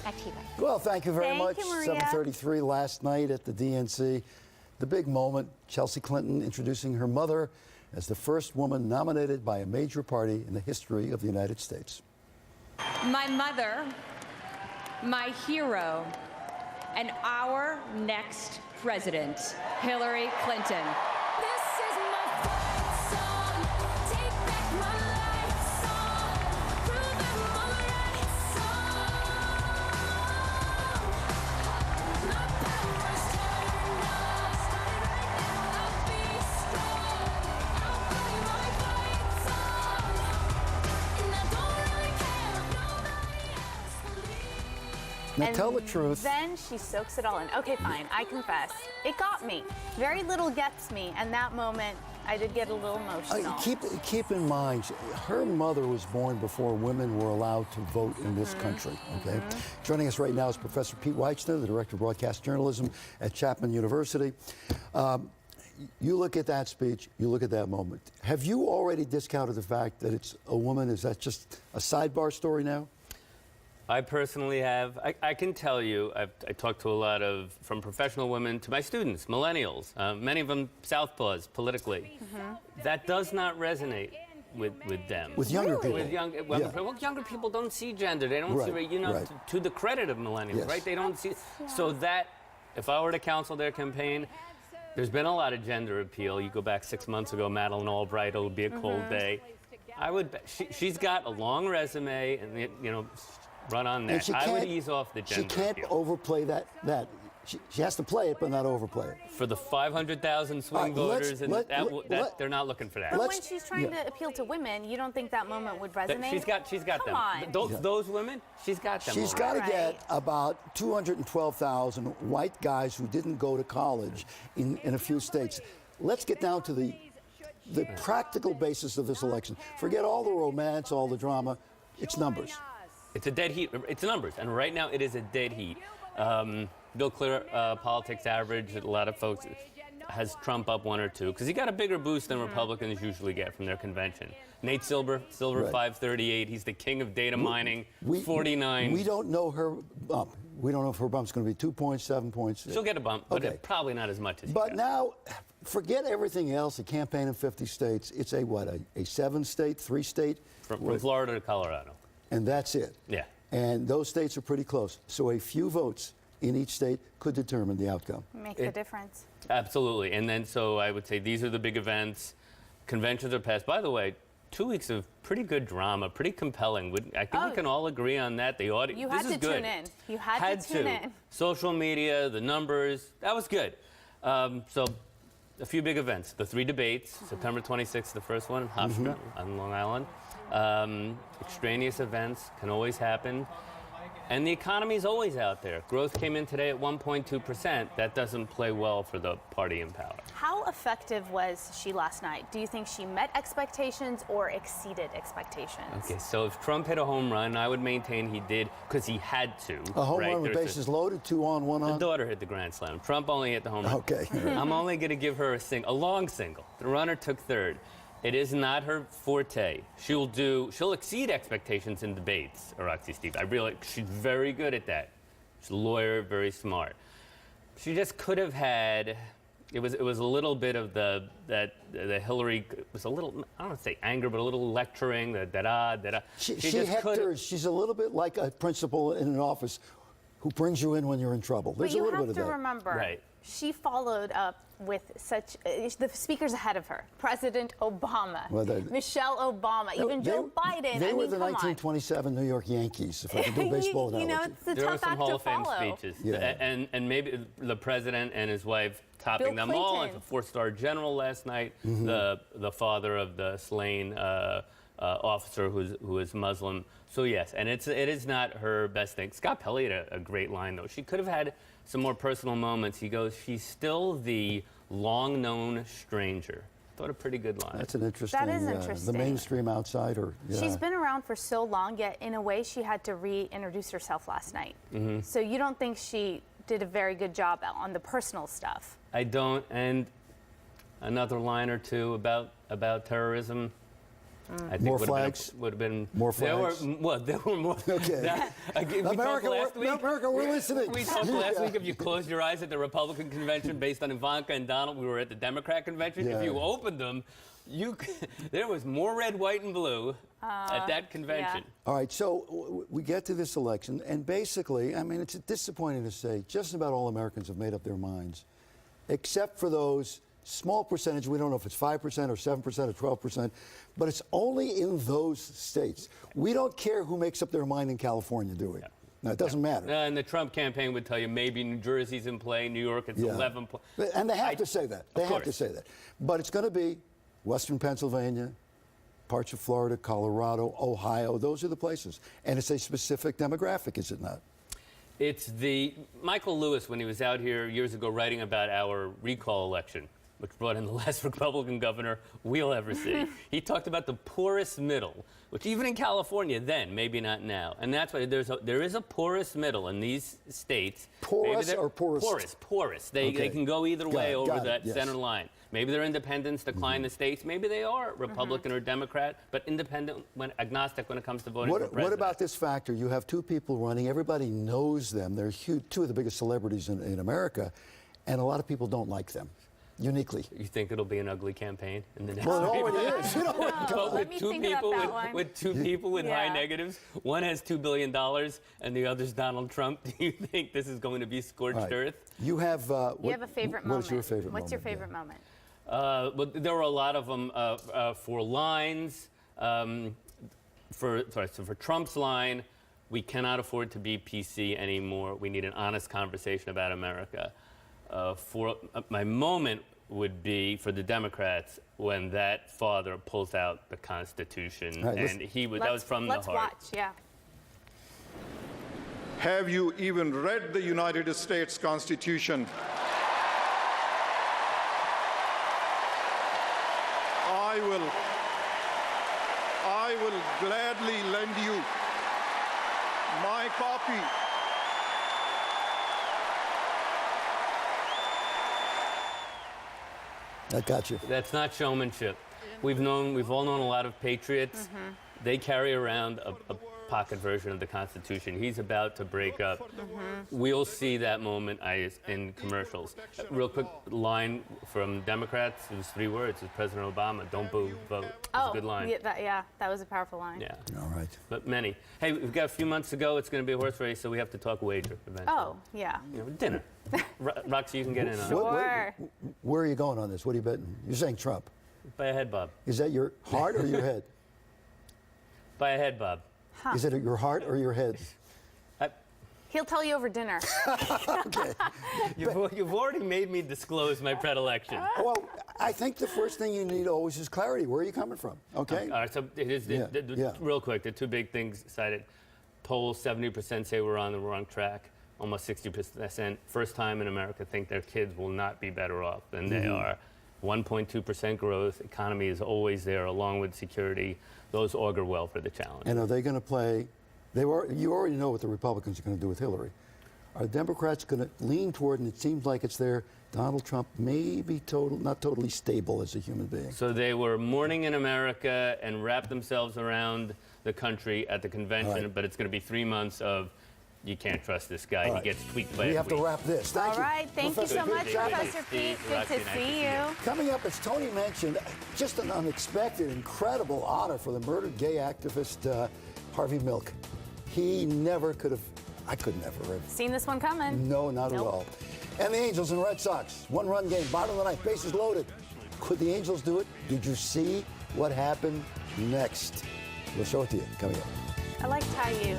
Back to you guys. Well, thank you very much. Thank you, Maria. 7:33 last night at the DNC. The big moment, Chelsea Clinton introducing her mother as the first woman nominated by a major party in the history of the United States. My mother, my hero, and our next president, Hillary Clinton. This is my fight song. Take back my life song. Prove I'm alright song. My power's turned on. Right now I'll be strong. I'll play my fight song. And I don't really care if nobody else believes. Now tell the truth. Then she soaks it all in. Okay, fine, I confess. It got me. Very little gets me, and that moment, I did get a little emotional. Keep in mind, her mother was born before women were allowed to vote in this country, okay? Joining us right now is Professor Pete Weitzner, the Director of Broadcast Journalism at Chapman University. You look at that speech, you look at that moment. Have you already discounted the fact that it's a woman? Is that just a sidebar story now? I personally have. I can tell you, I talked to a lot of, from professional women to my students, millennials, many of them southpaws politically. That does not resonate with them. With younger people? With younger people don't see gender. They don't see, to the credit of millennials, right? They don't see. So that, if I were to counsel their campaign, there's been a lot of gender appeal. You go back 6 months ago, Madeleine Albright, it'll be a cold day. I would bet she's got a long resume, and you know, run on that. I would ease off the gender. She can't appeal. overplay that. She has to play it, but not overplay it. For the 500,000 swing voters, they're not looking for that. But when she's trying to appeal to women, you don't think that moment would resonate? She's got Come them. on. Those women, she's got them. She's got to get about 212,000 white guys who didn't go to college in a few states. Let's get down to the practical basis of this election. Forget all the romance, all the drama. It's numbers. It's a dead heat. It's numbers, and right now it is a dead heat. Bill Clear politics average, a lot of folks has Trump up 1 or 2 because he got a bigger boost than Republicans usually get from their convention. Nate Silver 538. He's the king of data mining. 49. We don't know her bump. We don't know if her bump's going to be 2 points, 7 points. She'll get a bump, but probably not as much as. But now, forget everything else. A campaign in 50 states. It's a 7-state, 3-state. From Florida to Colorado. And that's it. Yeah. And those states are pretty close. So a few votes in each state could determine the outcome. Make the difference. Absolutely. And then, so I would say these are the big events. Conventions are passed. By the way, 2 weeks of pretty good drama, pretty compelling. I think we can all agree on that. The audience. You had to tune in. You had to tune in. Social media, the numbers, that was good. So a few big events. The 3 debates, September 26th, the first one, Hofstra on Long Island. Extraneous events can always happen. And the economy's always out there. Growth came in today at 1.2%. That doesn't play well for the party in power. How effective was she last night? Do you think she met expectations or exceeded expectations? Okay, so if Trump hit a home run, I would maintain he did because he had to. A home run with bases loaded, 2 on, 1 on? The daughter hit the grand slam. Trump only hit the home run. Okay. I'm only going to give her a long single. The runner took third. It is not her forte. She'll exceed expectations in debates, Roxy Steve. She's very good at that. She's a lawyer, very smart. She just could have had, it was a little bit of the Hillary, it was a little, I don't want to say anger, but a little lecturing, She hectors. She's a little bit like a principal in an office who brings you in when you're in trouble. There's a little bit of that. But you have to remember, right. She followed up with the speakers ahead of her, President Obama, Michelle Obama, even Joe Biden. They were the 1927 New York Yankees, if I can do baseball analogy. You know, it's the there tough were some act Hall to of Fame follow. speeches, and maybe the president and his wife topping them all. Like a 4-star general last night, the father of the slain officer who is Muslim. So yes, and it is not her best thing. Scott Pelley had a great line though. She could have had some more personal moments. He goes, "She's still the long-known stranger." Thought a pretty good line. That's an interesting. That is interesting. The mainstream outsider. Yeah. She's been around for so long, yet in a way she had to reintroduce herself last night. So you don't think she did a very good job on the personal stuff? I don't. And another line or two about terrorism. I think More flags? Would have been More flags? There were more. Okay. America, we're listening. We talked last week. If you closed your eyes at the Republican convention based on Ivanka and Donald, we were at the Democrat convention. Yeah. If you opened them, there was more red, white, and blue at that convention. All right, so we get to this election, and basically, I mean, it's disappointing to say, just about all Americans have made up their minds, except for those small percentage. We don't know if it's 5% or 7% or 12%, but it's only in those states. We don't care who makes up their mind in California, do we? Yeah. No, it doesn't matter. And the Trump campaign would tell you maybe New Jersey's in play, New York, it's 11 play. And they have to say that. They have to say that. But it's going to be Western Pennsylvania, parts of Florida, Colorado, Ohio. Those are the places. And it's a specific demographic, is it not? It's Michael Lewis, when he was out here years ago writing about our recall election, which brought in the last Republican governor we'll ever see. He talked about the poorest middle, which even in California then, maybe not now. And that's why there is a poorest middle in these states. Porous or poorest? Poorest. They can go either way over that yes. center line. Maybe they're independents, decline the states. Maybe they are Republican or Democrat, but independent, agnostic when it comes to voting for president. What about this factor? You have two people running. Everybody knows them. They're huge, two of the biggest celebrities in America, and a lot of people don't like them. Uniquely. You think it'll be an ugly campaign in the next Well, it already is. You know, But Let me think about that one. with two people with high Yeah. negatives, one has $2 billion and the other's Donald Trump. Do you think this is going to be scorched Right. earth? You have. You have a favorite moment. What is your favorite moment? What's your favorite moment? But there were a lot of them for lines. For Trump's line, we cannot afford to be PC anymore. We need an honest conversation about America. My moment would be for the Democrats when that father pulls out the Constitution, Right, and that was from the heart. Let's watch, yeah. Have you even read the United States Constitution? I will gladly lend you my copy. That got you. That's not showmanship. We've all known a lot of patriots. They carry around a pocket version of the Constitution. He's about to break up. We'll see that moment in commercials. Real quick line from Democrats. It was 3 words. It's President Obama. Don't boo, vote. It's a good line. Yeah, that was a powerful line. Yeah. All right. But many. Hey, we've got a few months to go. It's going to be a horse race, so we have to talk wager eventually. Oh, yeah. You know, dinner. Roxy, you can get in on it. Sure. Where are you going on this? What are you betting? You're saying Trump. By a head, Bob. Is that your heart or your head? By a head, Bob. Is it your heart or your head? He'll tell you over dinner. Okay. You've already made me disclose my predilection. Well, I think the first thing you need always is clarity. Where are you coming from? Okay. All right, so it is real quick. The 2 big things cited. Polls, 70% say we're on the wrong track. Almost 60%, first time in America, think their kids will not be better off than they are. 1.2% growth. Economy is always there, along with security. Those augur well for the challenge. And are they going to play? You already know what the Republicans are going to do with Hillary. Are the Democrats going to lean toward, and it seems like it's there, Donald Trump may be not totally stable as a human being? So they were mourning in America and wrapped themselves around the country at the convention, but it's going to be 3 months of you can't trust this guy. He gets tweaked by We a have to tweet. wrap this. Thank you. All right. Thank you so much, Good Professor Pete. Good to see you. Coming up, as Tony mentioned, just an unexpected, incredible honor for the murdered gay activist Harvey Milk. He never could have, I could never have. Seen this one coming? No, not at all. And the Angels and Red Sox, 1-run game, bottom of the ninth, bases loaded. Could the Angels do it? Did you see what happened next? We'll show it to you coming up. I like Caillou.